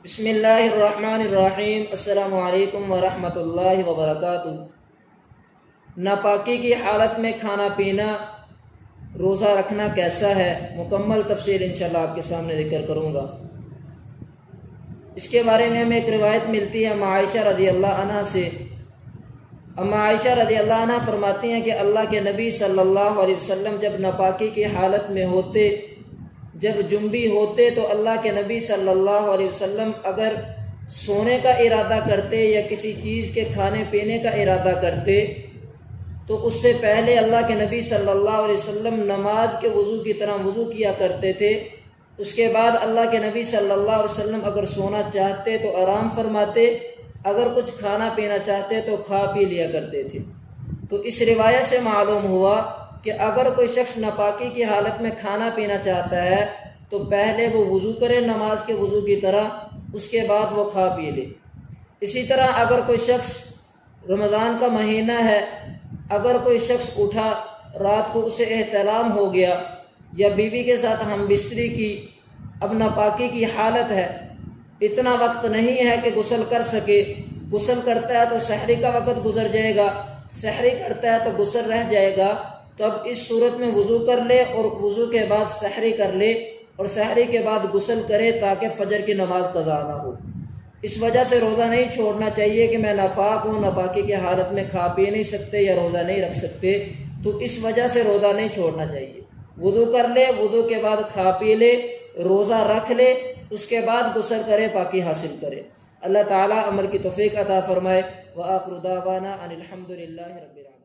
بسم اللہ الرحمن الرحیم۔ السلام علیکم ورحمۃ اللہ وبرکاتہ۔ ناپاکی کی حالت میں کھانا پینا، روزہ رکھنا کیسا ہے، مکمل تفصیل انشاءاللہ آپ کے سامنے ذکر کروں گا۔ اس کے بارے میں ہمیں ایک روایت ملتی ہے اما عائشہ رضی اللہ عنہ سے۔ اما عائشہ رضی اللہ عنہ فرماتی ہیں کہ اللہ کے نبی صلی اللہ علیہ وسلم جب ناپاکی کی حالت میں ہوتے، جب جنبی ہوتے، تو اللہ کے نبی صلی اللہ علیہ وسلم اگر سونے کا ارادہ کرتے یا کسی چیز کے کھانے پینے کا ارادہ کرتے تو اس سے پہلے اللہ کے نبی صلی اللہ علیہ وسلم نماز کے وضو کی طرح وضو کیا کرتے تھے۔ اس کے بعد اللہ کے نبی صلی اللہ علیہ وسلم اگر سونا چاہتے تو آرام فرماتے، اگر کچھ کھانا پینا چاہتے تو کھا پی لیا کرتے تھے۔ تو اس روایت سے معلوم ہوا کہ اگر کوئی شخص ناپاکی کی حالت میں کھانا پینا چاہتا ہے تو پہلے وہ وضو کرے نماز کے وضو کی طرح، اس کے بعد وہ کھا پی لے۔ اسی طرح اگر کوئی شخص، رمضان کا مہینہ ہے، اگر کوئی شخص اٹھا، رات کو اسے احتلام ہو گیا یا بیوی کے ساتھ ہم بستری کی، اب ناپاکی کی حالت ہے، اتنا وقت نہیں ہے کہ غسل کر سکے، غسل کرتا ہے تو سحری کا وقت گزر جائے گا، سحری کرتا ہے تو غسل رہ جائے گا، تو اب اس صورت میں وضو کر لے اور وضو کے بعد سحری کر لے اور سحری کے بعد غسل کرے تاکہ فجر کی نماز قضا نہ ہو۔ اس وجہ سے روزہ نہیں چھوڑنا چاہیے کہ میں ناپاک ہوں، ناپاکی کی حالت میں کھا پی نہیں سکتے یا روزہ نہیں رکھ سکتے، تو اس وجہ سے روزہ نہیں چھوڑنا چاہیے۔ وضو کر لے، وضو کے بعد کھا پی لے، روزہ رکھ لے، اس کے بعد غسل کرے، پاکی حاصل کرے۔ اللہ تعالیٰ عمل کی توفیق عطا فرمائے۔ وآخر دعوانا ان الحمد للہ رب العالمین۔